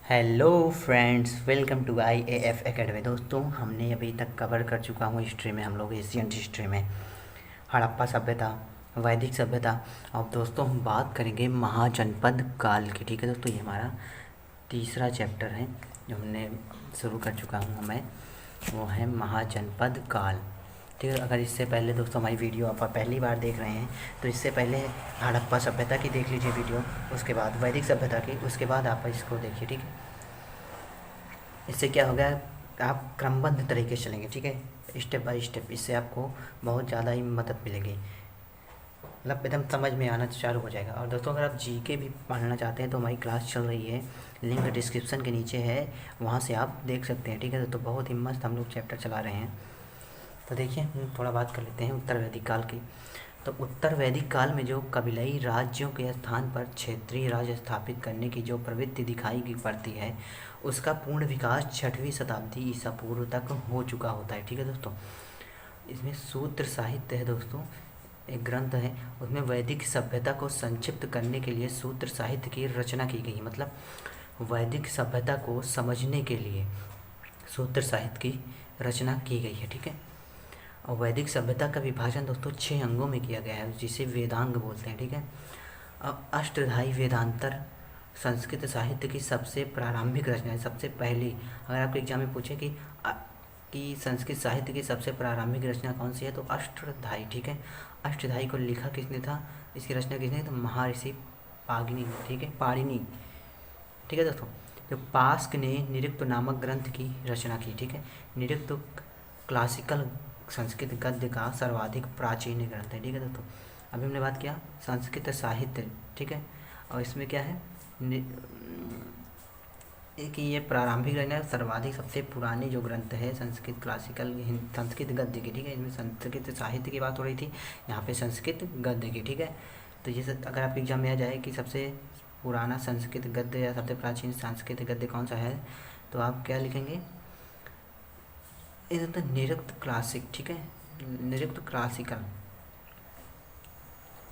Hello friends, welcome to IAF academy. दोस्तों, हमने अभी तक कवर कर चुका हूँ हिस्ट्री में, हम लोग एशियन हिस्ट्री में हड़प्पा सभ्यता, वैदिक सभ्यता। अब दोस्तों हम बात करेंगे महाजनपद काल की। ठीक है दोस्तों, ये हमारा तीसरा चैप्टर है जो हमने शुरू कर चुका हूँ मैं, वो है महाजनपद काल। ठीक है, अगर इससे पहले दोस्तों हमारी वीडियो आप पहली बार देख रहे हैं तो इससे पहले हड़प्पा सभ्यता की देख लीजिए वीडियो, उसके बाद वैदिक सभ्यता की, उसके बाद आप इसको देखिए। ठीक है, इससे क्या होगा, आप क्रमबद्ध तरीके से चलेंगे। ठीक है, स्टेप बाय स्टेप, इससे आपको बहुत ज़्यादा ही मदद मिलेगी, मतलब एकदम समझ में आना चालू हो जाएगा। और दोस्तों, अगर आप जीके भी पढ़ना चाहते हैं तो हमारी क्लास चल रही है, लिंक डिस्क्रिप्शन के नीचे है, वहाँ से आप देख सकते हैं। ठीक है, तो बहुत ही मस्त हम लोग चैप्टर चला रहे हैं। तो देखिए, हम थोड़ा बात कर लेते हैं उत्तर वैदिक काल की। तो उत्तर वैदिक काल में जो कबीलाई राज्यों के स्थान पर क्षेत्रीय राज स्थापित करने की जो प्रवृत्ति दिखाई पड़ती है, उसका पूर्ण विकास 6वीं शताब्दी ईसा पूर्व तक हो चुका होता है। ठीक है दोस्तों, इसमें सूत्र साहित्य है दोस्तों, एक ग्रंथ है, उसमें वैदिक सभ्यता को संक्षिप्त करने के लिए सूत्र साहित्य की रचना की गई। मतलब वैदिक सभ्यता को समझने के लिए सूत्र साहित्य की रचना की गई है। ठीक है, और वैदिक सभ्यता का विभाजन दोस्तों 6 अंगों में किया गया है, जिसे वेदांग बोलते हैं। ठीक है, अब अष्टधाई वेदांतर संस्कृत साहित्य की सबसे प्रारंभिक रचना है। सबसे पहली, अगर आपके एग्जाम में पूछे कि संस्कृत साहित्य की सबसे प्रारंभिक रचना कौन सी है, तो अष्टधाई। ठीक है, अष्टधाई को लिखा किसने था, इसकी रचना किसने, तो महर्षि पाणिनि। ठीक है, पाणिनि। ठीक है दोस्तों, जो पास्क ने निरुक्त नामक ग्रंथ की रचना की। ठीक है, निरुक्त क्लासिकल संस्कृत गद्य का सर्वाधिक प्राचीन ग्रंथ है। ठीक है दोस्तों, अभी हमने बात किया संस्कृत साहित्य। ठीक है, और इसमें क्या है, कि ये प्रारंभिक रचना सर्वाधिक सबसे पुरानी जो ग्रंथ है संस्कृत क्लासिकल संस्कृत गद्य की। ठीक है, इसमें संस्कृत साहित्य की बात हो रही थी, यहाँ पे संस्कृत गद्य की। ठीक है, तो ये अगर आपके एग्जाम में आ जाए कि सबसे पुराना संस्कृत गद्य या सबसे प्राचीन संस्कृत गद्य कौन सा है, तो आप क्या लिखेंगे, ये तो निरुक्त क्लासिक। ठीक है, निरुक्त क्लासिकल।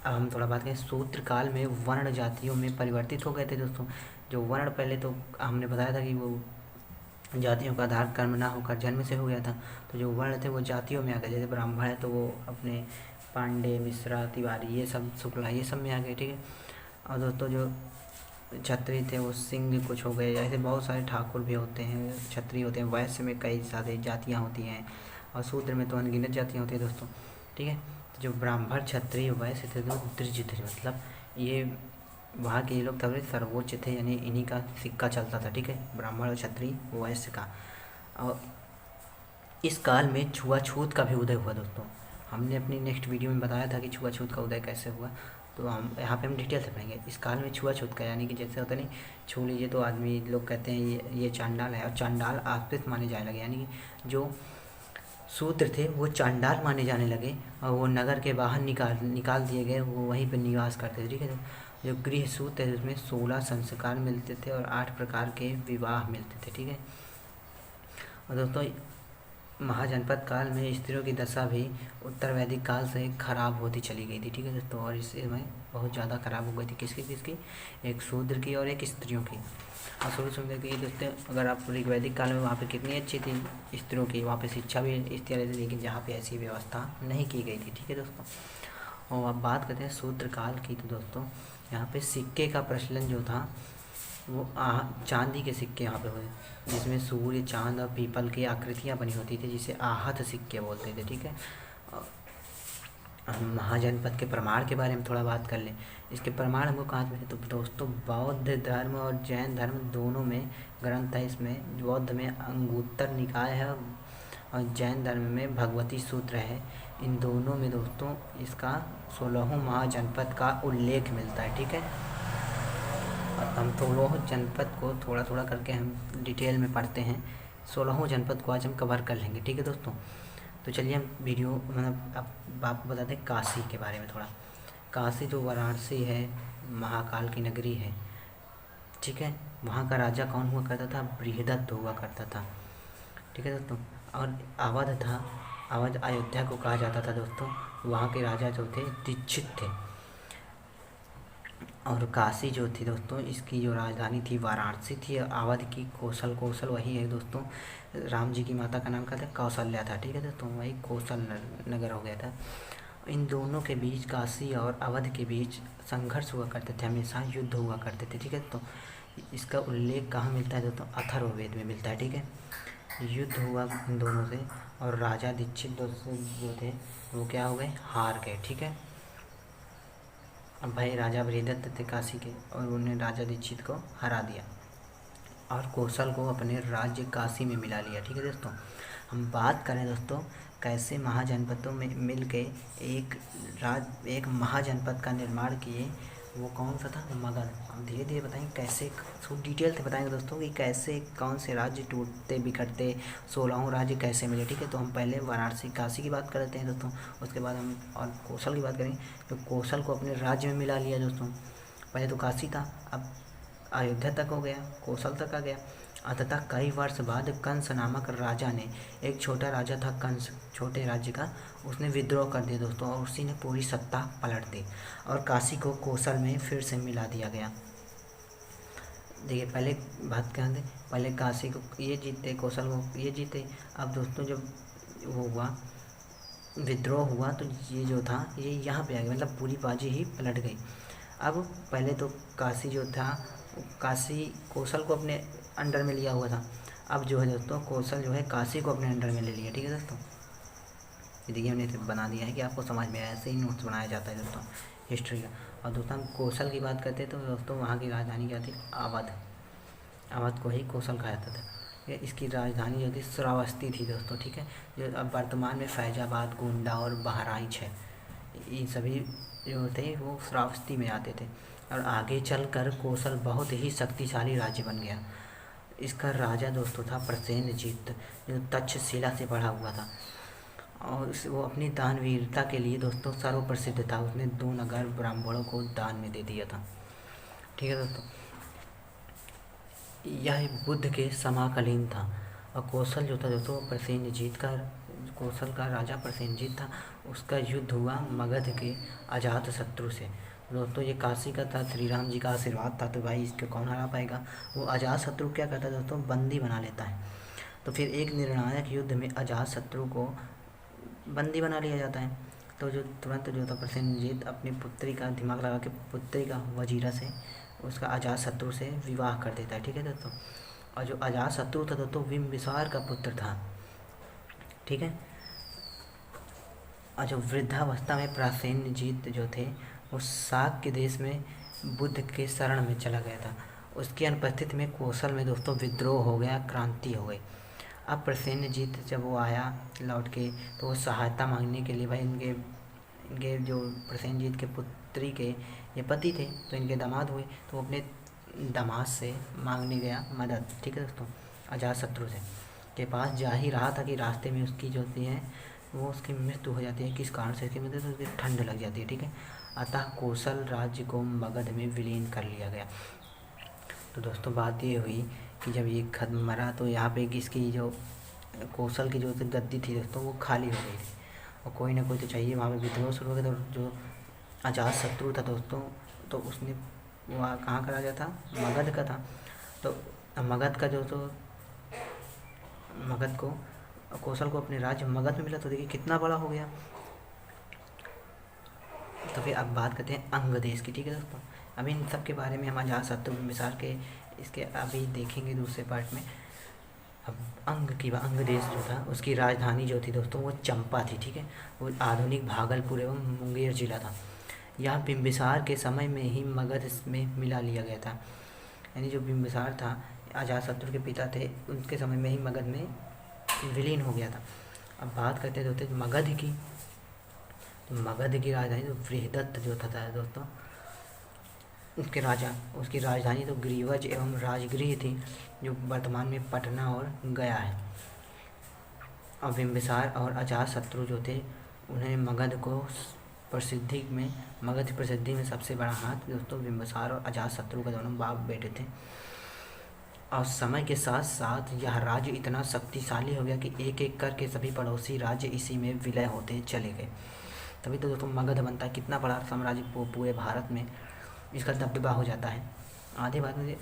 अब हम थोड़ा बात करें, सूत्र काल में वर्ण जातियों में परिवर्तित हो गए थे दोस्तों। जो वर्ण पहले तो हमने बताया था कि वो जातियों का आधार कर्म ना होकर जन्म से हो गया था, तो जो वर्ण थे वो जातियों में आ गए। जैसे ब्राह्मण है तो वो अपने पांडे, मिश्रा, तिवारी, ये सब, शुक्ला, ये सब में आ गए। ठीक है, और दोस्तों जो क्षत्रिय थे वो सिंह कुछ हो गए। ऐसे बहुत सारे ठाकुर भी होते हैं, क्षत्रिय होते हैं, वैश्य में कई सारे जातियाँ होती हैं, और शूद्र में तो अनगिनत जातियाँ होती हैं दोस्तों। ठीक है, तो जो ब्राह्मण, क्षत्रिय, वैश्य थे तो द्विज थे, मतलब ये वहाँ के ये लोग तब सर्वोच्च थे, यानी इन्हीं का सिक्का चलता था। ठीक है, ब्राह्मण और क्षत्रिय वैश्य का। और इस काल में छुआछूत का भी उदय हुआ दोस्तों। हमने अपनी नेक्स्ट वीडियो में बताया था कि छुआछूत का उदय कैसे हुआ, तो हम यहाँ पे हम डिटेल से पढ़ेंगे। इस काल में छुआछूत का, यानी कि जैसे होता नहीं, छू लीजिए तो आदमी लोग कहते हैं ये चांडाल है, और चांडाल आश्रित माने जाने लगे, यानी कि जो शूद्र थे वो चांडाल माने जाने लगे, और वो नगर के बाहर निकाल दिए गए, वो वहीं पर निवास करते थे। ठीक है, जो गृह सूत्र है उसमें 16 संस्कार मिलते थे और 8 प्रकार के विवाह मिलते थे। ठीक है, और दोस्तों महाजनपद काल में स्त्रियों की दशा भी उत्तर वैदिक काल से खराब होती चली गई थी। ठीक है दोस्तों, और इसमें बहुत ज़्यादा खराब हो गई थी, किसकी, एक शूद्र की और एक स्त्रियों की। और शुरू से देखिए दोस्तों, अगर आप वैदिक काल में वहाँ पे कितनी अच्छी थी स्त्रियों की, वहाँ पे शिक्षा भी इस तरह से, लेकिन जहाँ पे ऐसी व्यवस्था नहीं की गई थी। ठीक है दोस्तों, और अब बात करते हैं शूद्र काल की। तो दोस्तों यहाँ पे सिक्के का प्रचलन जो था वो चांदी के सिक्के यहाँ पे हुए, जिसमें सूर्य, चांद और पीपल की आकृतियाँ बनी होती थी, जिसे आहत सिक्के बोलते थे। ठीक है, हम महाजनपद के प्रमाण के बारे में थोड़ा बात कर लें। इसके प्रमाण हमको कहाँ से मिले, तो दोस्तों बौद्ध धर्म और जैन धर्म दोनों में ग्रंथ है। इसमें बौद्ध में अंगुत्तर निकाय है और जैन धर्म में भगवती सूत्र है। इन दोनों में दोस्तों इसका 16वें महाजनपद का उल्लेख मिलता है। ठीक है, हम 16 जनपद को थोड़ा थोड़ा करके हम डिटेल में पढ़ते हैं। 16 जनपद को आज हम कवर कर लेंगे। ठीक है दोस्तों, तो चलिए हम वीडियो मतलब अब आपको बताते हैं काशी के बारे में थोड़ा। काशी जो वाराणसी है, महाकाल की नगरी है। ठीक है, वहाँ का राजा कौन हुआ करता था, बृहदत्त हुआ करता था। ठीक है दोस्तों, और अवध था, अवध अयोध्या को कहा जाता था दोस्तों। वहाँ के राजा जो थे दीक्षित थे। और काशी जो थी दोस्तों, इसकी जो राजधानी थी वाराणसी थी। अवध की कौशल, कौशल वही है दोस्तों, राम जी की माता का नाम क्या था, कौशल्या था। ठीक है दोस्तों, वही कौशल नगर हो गया था। इन दोनों के बीच, काशी और अवध के बीच संघर्ष हुआ करते थे, हमेशा युद्ध हुआ करते थे। ठीक है, तो इसका उल्लेख कहाँ मिलता है दोस्तों, अथर्ववेद में मिलता है। ठीक है, युद्ध हुआ इन दोनों से और राजा दीक्षित दोस्तों जो थे वो क्या हो गए, हार गए। ठीक है, अब भाई राजा बृहदत्त थे काशी के और उन्होंने राजा दीक्षित को हरा दिया और कौशल को अपने राज्य काशी में मिला लिया। ठीक है दोस्तों, हम बात करें दोस्तों कैसे महाजनपदों में मिल के एक महाजनपद का निर्माण किए, वो कौन सा था, मगध। हम धीरे धीरे बताएंगे कैसे, खूब डिटेल से बताएंगे दोस्तों कि कैसे कौन से राज्य टूटते बिखरते, 16 राज्य कैसे मिले। ठीक है, तो हम पहले वाराणसी काशी की बात करते हैं दोस्तों, उसके बाद हम और कौशल की बात करेंगे। तो कौशल को अपने राज्य में मिला लिया दोस्तों। पहले तो काशी था, अब अयोध्या तक हो गया, कौशल तक आ गया। अंततः कई वर्ष बाद कंस नामक राजा ने, एक छोटा राजा था कंस, छोटे राज्य का, उसने विद्रोह कर दिया दोस्तों और उसी ने पूरी सत्ता पलट दी और काशी को कौशल में फिर से मिला दिया गया। देखिए पहले बात क्या थी, पहले काशी को ये जीते, कौशल को ये जीते। अब दोस्तों जब वो हुआ, विद्रोह हुआ, तो ये जो था ये यहाँ पे आ गया, मतलब पूरी बाजी ही पलट गई। अब पहले तो काशी जो था, काशी कौशल को अपने अंडर में लिया हुआ था। अब जो है दोस्तों कौशल जो है काशी को अपने अंडर में ले लिया। ठीक है दोस्तों, ये देखिए हमने इसे बना दिया है कि आपको समझ में आए, ऐसे ही नोट्स बनाया जाता है दोस्तों हिस्ट्री का। और दोस्तों हम कौशल की बात करते हैं तो दोस्तों वहाँ की राजधानी क्या थी, अवध। अवध को ही कौशल कहा जाता था। ये इसकी राजधानी जो थी श्रावस्ती थी दोस्तों। ठीक है, जो अब वर्तमान में फैजाबाद, गोंडा और बहराइच है, ये सभी जो थे वो श्रावस्ती में आते थे। और आगे चलकर कौशल बहुत ही शक्तिशाली राज्य बन गया। इसका राजा दोस्तों था प्रसेनजीत, जो तक्षशिला से पढ़ा हुआ था और वो अपनी दानवीरता के लिए दोस्तों सर्वप्रसिद्ध था। उसने 2 नगर ब्राह्मणों को दान में दे दिया था। ठीक है दोस्तों, यह बुद्ध के समाकालीन था। और कौशल जो था दोस्तों प्रसेनजीत का, कौशल का राजा प्रसेनजीत था, उसका युद्ध हुआ मगध के अजात शत्रु से। दोस्तों ये काशी का था, श्री राम जी का आशीर्वाद था, तो भाई इसको कौन हरा पाएगा। वो अजात शत्रु क्या करता है दोस्तों, बंदी बना लेता है। तो फिर एक निर्णायक युद्ध में अजात शत्रु को बंदी बना लिया जाता है। तो जो तुरंत जो था प्रसेनजीत अपनी पुत्री का दिमाग लगा के पुत्री का वजीरा से, उसका अजात शत्रु से विवाह कर देता है। ठीक है दोस्तों, और जो अजात शत्रु था दोस्तों बिम्बिसार का पुत्र था। ठीक है, और जो वृद्धावस्था में प्रसेनजीत जो थे वो शाक्य देश में बुद्ध के शरण में चला गया था। उसकी अनुपस्थिति में कौशल में दोस्तों विद्रोह हो गया, क्रांति हो गई। अब प्रसेनजीत जब वो आया लौट के, तो वो सहायता मांगने के लिए, भाई इनके इनके जो प्रसेनजीत के पुत्री के ये पति थे, तो इनके दामाद हुए, तो वो अपने दामाद से मांगने गया मदद। ठीक है दोस्तों, अजात शत्रु से के पास जा ही रहा था कि रास्ते में उसकी जो होती है वो उसकी मृत्यु हो जाती है। किस कारण से, इसकी मृत्यु, तो उसकी ठंड लग जाती है। ठीक है, अतः कौशल राज्य को मगध में विलीन कर लिया गया। तो दोस्तों बात ये हुई कि जब ये खत्म मरा तो यहाँ पे इसकी जो कौशल की जो गद्दी थी दोस्तों वो खाली हो गई थी और कोई ना कोई तो चाहिए। वहाँ पे विद्रोह शुरू हो गया। तो जो अजात शत्रु था दोस्तों, तो उसने वहाँ कहाँ का राजा था, मगध का था। तो मगध का जो, तो मगध को, कौशल को अपने राज्य मगध में मिला, तो देखिए कितना बड़ा हो गया। तो फिर अब बात करते हैं अंग देश की। ठीक है दोस्तों, अभी इन सब के बारे में हम अजात शत्रु बिम्बिसार के इसके अभी देखेंगे दूसरे पार्ट में। अब अंग देश जो था उसकी राजधानी जो थी दोस्तों वो चंपा थी। ठीक है, वो आधुनिक भागलपुर एवं मुंगेर जिला था। यह बिम्बिसार के समय में ही मगध में मिला लिया गया था। यानी जो बिम्बिसार था, अजातशत्रु के पिता थे, उनके समय में ही मगध में विलीन हो गया था। अब बात करते दोस्तों मगध की। तो मगध की राजधानी तो बृहदत्त जो था दोस्तों, उसकी राजधानी तो ग्रीवज एवं राजगृह थी, जो वर्तमान में पटना और गया है। और बिम्बिसार और अजातशत्रु जो थे उन्हें मगध की प्रसिद्धि में सबसे बड़ा हाथ दोस्तों बिम्बिसार और अजातशत्रु का दोनों बाप बेटे थे। और समय के साथ साथ यह राज्य इतना शक्तिशाली हो गया कि एक एक करके सभी पड़ोसी राज्य इसी में विलय होते चले गए। तभी तो दोस्तों मगध बनता है, कितना बड़ा साम्राज्य पूरे भारत में। इसका दबदबा हो जाता है। आधे बाद में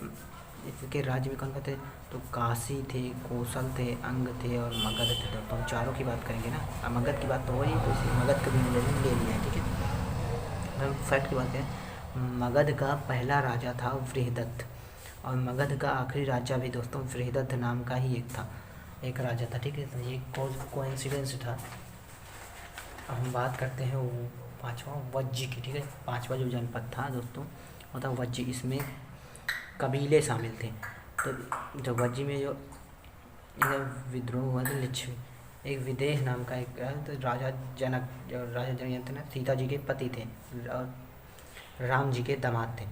इसके राज्य में कौन कौन थे, तो काशी थे, कौशल थे, अंग थे और मगध थे। तो हम चारों की बात करेंगे ना। अब मगध की बात तो हो रही है, तो इसी मगध का भी ले लिया है, ठीक है। हम फैक्ट की बात करें, मगध का पहला राजा था बृहदत्त, और मगध का आखिरी राजा भी दोस्तों बृहदत्त नाम का ही एक राजा था, ठीक है। तो ये कोइंसिडेंस था। अब हम बात करते हैं वो पाँचवा वज्जी की, ठीक है। पाँचवा जो जनपद था दोस्तों वो था वज्जी। इसमें कबीले शामिल थे। तो जब वज्जी में जो विद्रोह हुआ था लिच्छवी, एक विदेह नाम का एक तो राजा जनक थे ना, सीता जी के पति थे और राम जी के दामाद थे।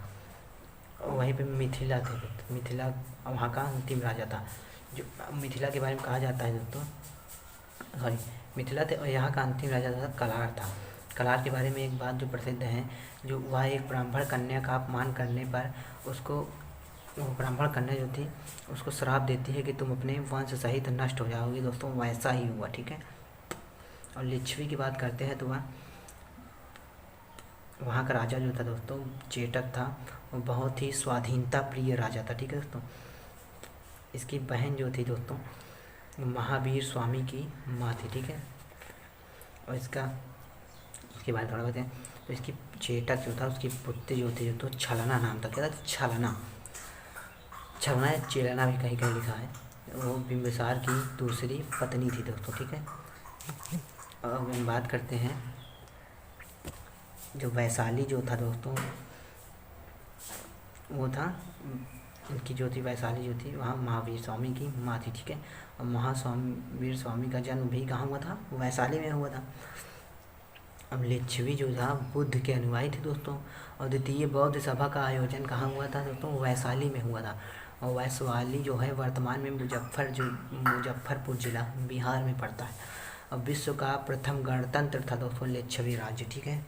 वहीं पे मिथिला थे। मिथिला वहाँ का अंतिम राजा था। जो मिथिला के बारे में कहा जाता है दोस्तों, सॉरी मिथिला थे, और यहाँ का अंतिम राजा था कलार था। कलार के बारे में एक बात जो प्रसिद्ध है, जो वह एक ब्राह्मण कन्या का अपमान करने पर उसको, वो ब्राह्मण कन्या जो थी उसको श्राप देती है कि तुम अपने वंश सहित नष्ट हो जाओगी। दोस्तों वैसा ही हुआ, ठीक है। और लिच्छवी की बात करते हैं तो वहाँ का राजा जो था दोस्तों चेटक था। वो बहुत ही स्वाधीनता प्रिय राजा था, ठीक है दोस्तों। इसकी बहन जो थी दोस्तों महावीर स्वामी की माँ थी, ठीक है। और इसके बारे में थोड़ा बताते हैं। तो इसकी चेटक जो था उसकी पुत्री जो थी तो छलना नाम था। क्या था? छलना या चेलना भी कहीं कहीं लिखा है। वो बिंबिसार की दूसरी पत्नी थी दोस्तों, ठीक है। अब हम बात करते हैं जो वैशाली जो था दोस्तों, वो था इनकी जो थी वैशाली जो थी वहाँ महावीर स्वामी की माँ थी, ठीक है। और महावीर स्वामी का जन्म भी कहाँ हुआ था? वैशाली में हुआ था। अब लिच्छवी जो था बुद्ध के अनुयायी थे दोस्तों। और द्वितीय बौद्ध सभा का आयोजन कहाँ हुआ था दोस्तों? वैशाली में हुआ था। और वैशाली जो है वर्तमान में मुजफ्फरपुर जिला बिहार में पड़ता है। अब विश्व का प्रथम गणतंत्र था दोस्तों लिच्छवी राज्य, ठीक है।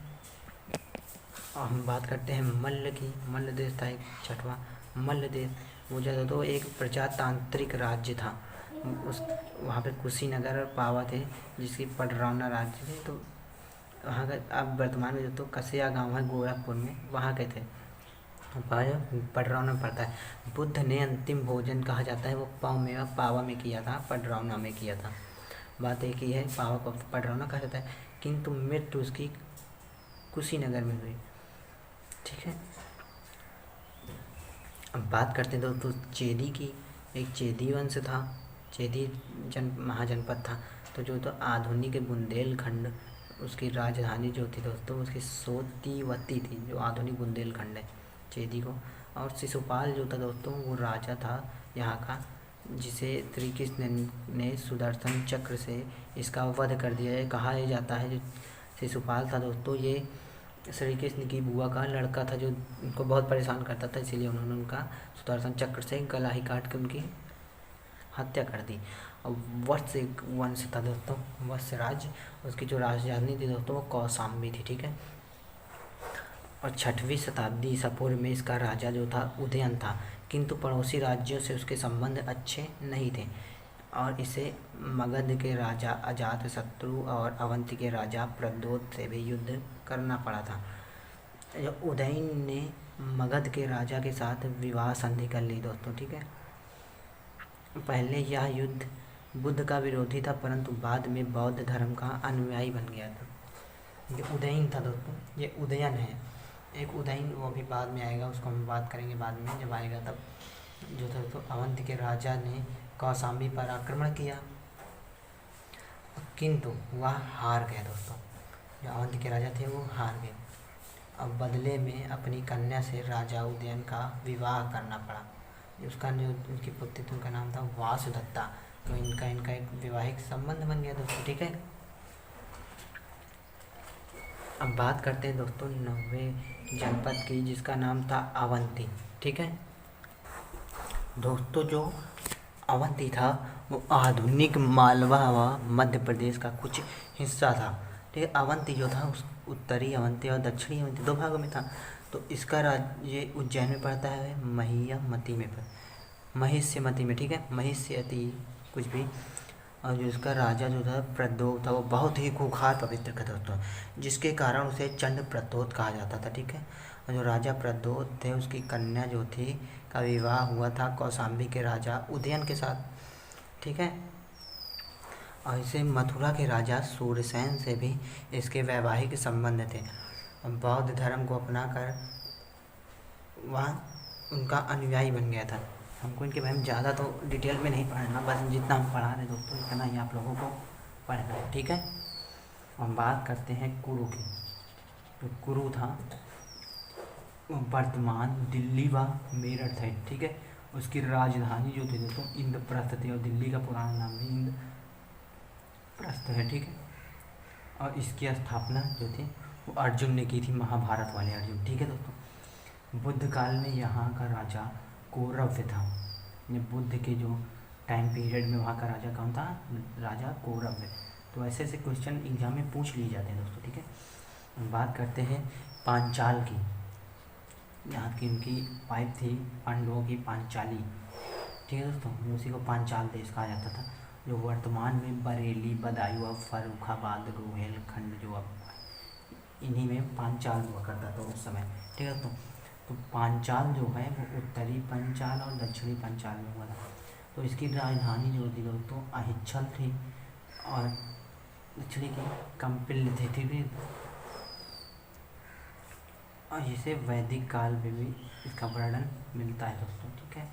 और हम बात करते हैं मल्ल की। मल्ल देश था एक छठवां मल्ल देश। वो जो तो एक प्रजातांत्रिक राज्य था। उस वहाँ पे कुशीनगर और पावा थे जिसकी पडरौना राज्य थे। तो वहाँ का अब वर्तमान में जो तो कसिया गांव है गोरखपुर में, वहाँ के थे। पडरौना में पड़ता है। बुद्ध ने अंतिम भोजन कहा जाता है वो पावा में किया था, पडरौना में किया था। बात एक ही है, पावा को पडरौना कहा जाता है, किंतु मृत्यु उसकी कुशीनगर में हुई, ठीक है। अब बात करते हैं दोस्तों चेदी की। एक चेदी वंश था, चेदी महाजनपद था। तो जो तो आधुनिक बुंदेलखंड, उसकी राजधानी जो थी दोस्तों उसकी सोतीवती थी, जो आधुनिक बुंदेलखंड है चेदी को। और शिशुपाल जो था दोस्तों वो राजा था यहाँ का, जिसे श्री कृष्ण ने सुदर्शन चक्र से इसका वध कर दिया है। कहा यह जाता है जो शिशुपाल था दोस्तों ये श्री कृष्ण की बुआ का लड़का था, जो उनको बहुत परेशान करता था, इसीलिए उन्होंने उनका सुदर्शन चक्र से गला ही काट के उनकी हत्या कर दी। और वत्स एक वंश था दोस्तों, वत्स राज्य, उसकी जो राजधानी थी दोस्तों वो कौशाम्बी थी, ठीक है। और 6वीं शताब्दी ईसा पूर्व में इसका राजा जो था उदयन था, किंतु पड़ोसी राज्यों से उसके संबंध अच्छे नहीं थे और इसे मगध के राजा अजातशत्रु और अवंती के राजा प्रद्योत से भी युद्ध करना पड़ा था। उदयन ने मगध के राजा के साथ विवाह संधि कर ली दोस्तों, ठीक है। पहले यह युद्ध बुद्ध का विरोधी था, परंतु बाद में बौद्ध धर्म का अनुयायी बन गया था। ये उदयन था दोस्तों, ये उदयन है। एक उदयन वो अभी बाद में आएगा, उसको हम बात करेंगे बाद में जब आएगा तब। जो था तो अवंती के राजा ने कौशाम्बी पर आक्रमण किया, किंतु वह हार गए दोस्तों। जो अवंती के राजा थे वो हार गए। अब बदले में अपनी कन्या से राजा उदयन का विवाह करना पड़ा। उसका जो उनकी पुत्री थी उनका नाम था वासुदत्ता। तो इनका एक वैवाहिक संबंध बन गया दोस्तों, ठीक है। अब बात करते हैं दोस्तों 9वें जनपद की, जिसका नाम था अवंती, ठीक है दोस्तों। जो अवंती था वो आधुनिक मालवा व मध्य प्रदेश का कुछ हिस्सा था, ठीक है। अवंती जो था उस उत्तरी अवंती और दक्षिणी अवंती दो भागों में था। तो इसका राज्य उज्जैन में पड़ता है, महिष्यमती में, ठीक है, महिष्यति कुछ भी। और जो इसका राजा जो था प्रद्योत था, वो बहुत ही खूंखार पवित्र था दोस्तों, जिसके कारण उसे चंड प्रद्योत कहा जाता था, ठीक है। और जो राजा प्रद्योत थे उसकी कन्या जो थी का विवाह हुआ था कौशाम्बी के राजा उदयन के साथ, ठीक है। और इसे मथुरा के राजा सूरसेन से भी इसके वैवाहिक संबंध थे। बौद्ध धर्म को अपनाकर वह उनका अनुयायी बन गया था। हमको इनके बारे में ज़्यादा तो डिटेल में नहीं पढ़ना, बस जितना हम पढ़ा रहे दोस्तों इतना ही आप लोगों को पढ़ना है, ठीक है। हम बात करते हैं कुरु की। तो कुरु था वर्तमान दिल्ली व मेरठ है, ठीक है। उसकी राजधानी जो थी दोस्तों इंद्रप्रस्थ थी, और दिल्ली का पुराना नाम भी इंद्रप्रस्थ है, ठीक है। और इसकी स्थापना जो थी वो अर्जुन ने की थी, महाभारत वाले अर्जुन, ठीक है दोस्तों। बुद्ध काल में यहाँ का राजा कौरव्य था। ये बुद्ध के जो टाइम पीरियड में वहाँ का राजा कौन था? राजा कौरव्य। तो ऐसे ऐसे क्वेश्चन एग्जाम में पूछ लिए जाते हैं दोस्तों, ठीक है। हम बात करते हैं पांचाल की। यहाँ की उनकी वाइफ थी पांडवों की पांचाली, ठीक है दोस्तों। उसी को पांचाल देश कहा जाता था, जो वर्तमान में बरेली, बदायूं, फर्रुखाबाद, रोहिलखंड जो अब इन्हीं में पांचाल हुआ करता था उस समय, ठीक है दोस्तों। तो पांचाल जो है वो उत्तरी पंचाल और दक्षिणी पंचाल में हुआ था। तो इसकी राजधानी जो थी दोस्तों अहिच्छल थी, और दक्षिणी की कंपिल थी, ठीक है। और इसे वैदिक काल में भी इसका वर्णन मिलता है दोस्तों, ठीक है।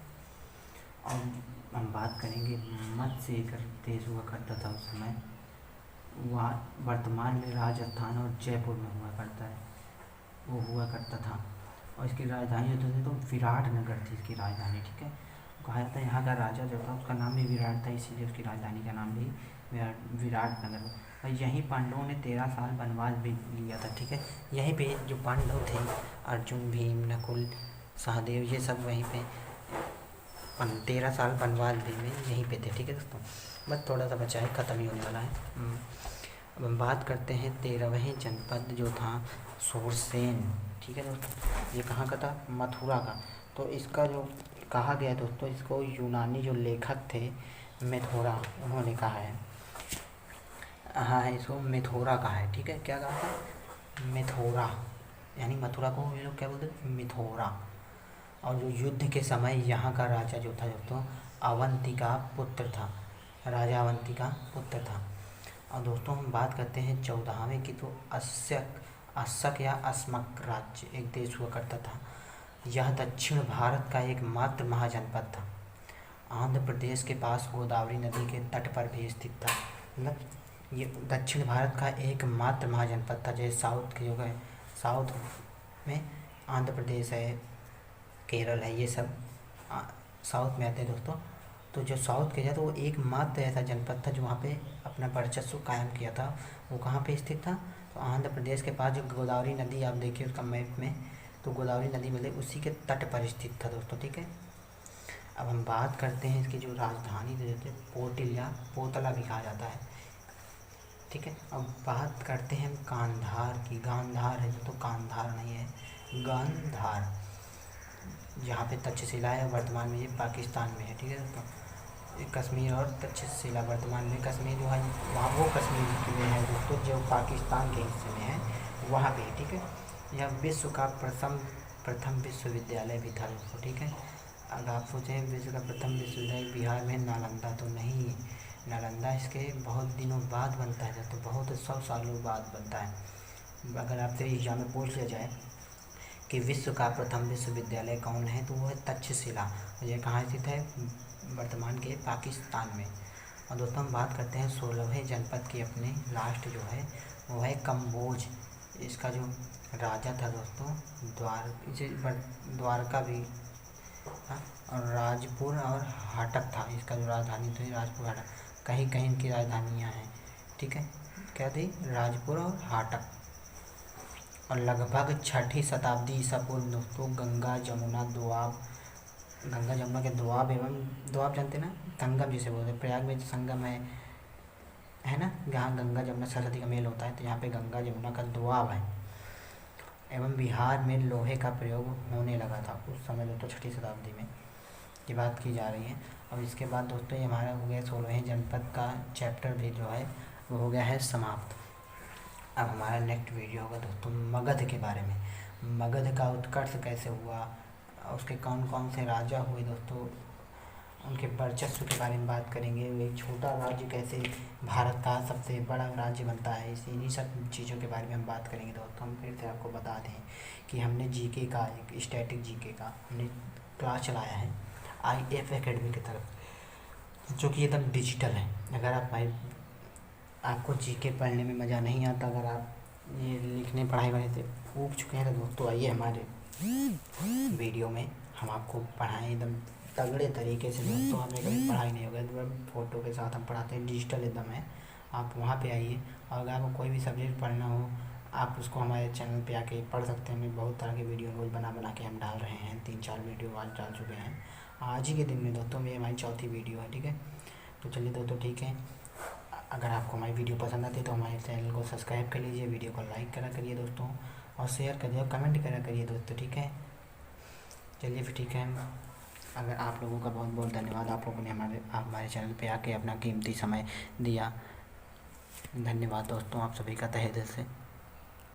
और हम बात करेंगे मत्स्य एक देश हुआ करता था उस समय, वह वर्तमान में राजस्थान और जयपुर में हुआ करता है, वो हुआ करता था। और इसकी राजधानी जो थी तो विराट नगर थी इसकी राजधानी, ठीक है। कहा जाता है यहाँ का राजा जो था उसका नाम भी विराट था, इसीलिए उसकी राजधानी का नाम भी विराट नगर। और यहीं पांडवों ने 13 साल वनवास भी लिया था, ठीक है। यहीं पे जो पांडव थे अर्जुन, भीम, नकुल, सहदेव, ये सब वहीं पे 13 साल वनवास भी में यहीं पे थे, ठीक है दोस्तों। बस थोड़ा सा बचा है, ख़त्म ही होने वाला है। अब हम बात करते हैं 13वें जनपद जो था सूरसेन, ठीक है दोस्तों। ये कहाँ का था? मथुरा का। तो इसका जो कहा गया दोस्तों, इसको यूनानी जो लेखक थे मेथोरा, उन्होंने कहा है, हाँ इसको मेथोरा कहा है, ठीक है। क्या कहा था? मेथोरा, यानी मथुरा को ये लोग क्या बोलते हैं? मिथोरा। और जो युद्ध के समय यहाँ का राजा जो था दोस्तों अवंती का पुत्र था, राजा अवंती का पुत्र था। और दोस्तों हम बात करते हैं 14वें की, तो अस्सक या अस्मक राज्य एक देश हुआ करता था। यह दक्षिण भारत का एकमात्र महाजनपद था। आंध्र प्रदेश के पास गोदावरी नदी के तट पर भी स्थित था। मतलब ये दक्षिण भारत का एकमात्र महाजनपद था। जैसे साउथ के जो है, साउथ में आंध्र प्रदेश है, केरल है, ये सब साउथ में आते हैं दोस्तों। तो जो साउथ के था तो वो एकमात्र ऐसा जनपद था जो वहाँ पे अपना वर्चस्व कायम किया था। वो कहाँ पे स्थित था? तो आंध्र प्रदेश के पास जो गोदावरी नदी आप देखिए उसका मैप में, तो गोदावरी नदी मतलब उसी के तट पर स्थित था दोस्तों, ठीक है। अब हम बात करते हैं इसकी जो राजधानी थे पोटिल या पोतला भी कहा जाता है, ठीक है। अब बात करते हैं कांधार की। गांधार है तो कांधार नहीं है, गांधार, जहाँ पे तक्षशिला है, वर्तमान में ये पाकिस्तान में है, ठीक है दोस्तों। कश्मीर और तक्षशिला, वर्तमान में कश्मीर जो है वहाँ वो कश्मीर में है दोस्तों जो पाकिस्तान के हिस्से में है, वहाँ पे, ठीक है। यह विश्व का प्रथम विश्वविद्यालय भी था दोस्तों, ठीक है। अगर आप सोचें विश्व का प्रथम विश्वविद्यालय बिहार में नालंदा, तो नहीं, नालंदा इसके बहुत दिनों बाद बनता है दोस्तों, बहुत 100 सालों बाद बनता है। अगर आपसे एग्जाम में पूछ लिया जाए कि विश्व का प्रथम विश्वविद्यालय कौन है, तो वो है तक्षशिला। ये कहाँ स्थित है? वर्तमान के पाकिस्तान में। और दोस्तों हम बात करते हैं 16वें जनपद की। अपने लास्ट जो है वो है कम्बोज। इसका जो राजा था दोस्तों द्वारका भी था, और राजपुर और हाटक था। इसका जो राजधानी थी राजपुर, हाटक, कहीं कहीं इनकी राजधानियाँ हैं, ठीक है। क्या थी? राजपुर और हाटक। और लगभग 6ठी शताब्दी ईसा पूर्व दोस्तों गंगा जमुना के दोआब एवं दोआब जानते ना, संगम जिसे बोलते हैं। प्रयाग में जो संगम है ना, जहाँ गंगा जमुना सरस्वती का मेल होता है, तो यहाँ पे गंगा जमुना का दोआब है। एवं बिहार में लोहे का प्रयोग होने लगा था उस समय दोस्तों, 6ठी शताब्दी में की बात की जा रही है। अब इसके बाद दोस्तों ये हमारा हो गया 16वें जनपद का चैप्टर भी जो है वो हो गया है समाप्त। अब हमारा नेक्स्ट वीडियो होगा दोस्तों मगध के बारे में। मगध का उत्कर्ष कैसे हुआ, उसके कौन कौन से राजा हुए दोस्तों, उनके वर्चस्व के बारे में बात करेंगे। एक छोटा राज्य कैसे भारत का सबसे बड़ा राज्य बनता है, इन्हीं सब चीज़ों के बारे में हम बात करेंगे दोस्तों। हम फिर से आपको बता दें कि हमने जीके का एक स्टैटिक जीके का हमने क्लास चलाया है IF एकेडमी की तरफ, जो कि एकदम डिजिटल है। अगर आपको जीके पढ़ने में मज़ा नहीं आता, अगर आप ये लिखने पढ़ाई वाले से ऊब चुके हैं तो दोस्तों आइए हमारे वीडियो में हम आपको पढ़ाएं एकदम तगड़े तरीके से दोस्तों। हमें कभी पढ़ाई नहीं होगा, एकदम फ़ोटो के साथ हम पढ़ाते हैं, डिजिटल एकदम है। आप वहाँ पे आइए, और अगर आपको कोई भी सब्जेक्ट पढ़ना हो आप उसको हमारे चैनल पे आके पढ़ सकते हैं। हमें बहुत तरह के वीडियो रोज़ बना के हम डाल रहे हैं, 3-4 वीडियो आज डाल चुके हैं। आज ही के दिन में दोस्तों ये हमारी चौथी वीडियो है, ठीक है। तो चलिए दोस्तों ठीक है, अगर आपको हमारी वीडियो पसंद आती है तो हमारे चैनल को सब्सक्राइब कर लीजिए, वीडियो को लाइक करा करिए दोस्तों, और शेयर करिए और कमेंट करा करिए दोस्तों, ठीक है। चलिए फिर ठीक है, अगर आप लोगों का बहुत बहुत धन्यवाद, आप लोगों ने हमारे चैनल पे आके अपना कीमती समय दिया। धन्यवाद दोस्तों, आप सभी का तहे दिल से।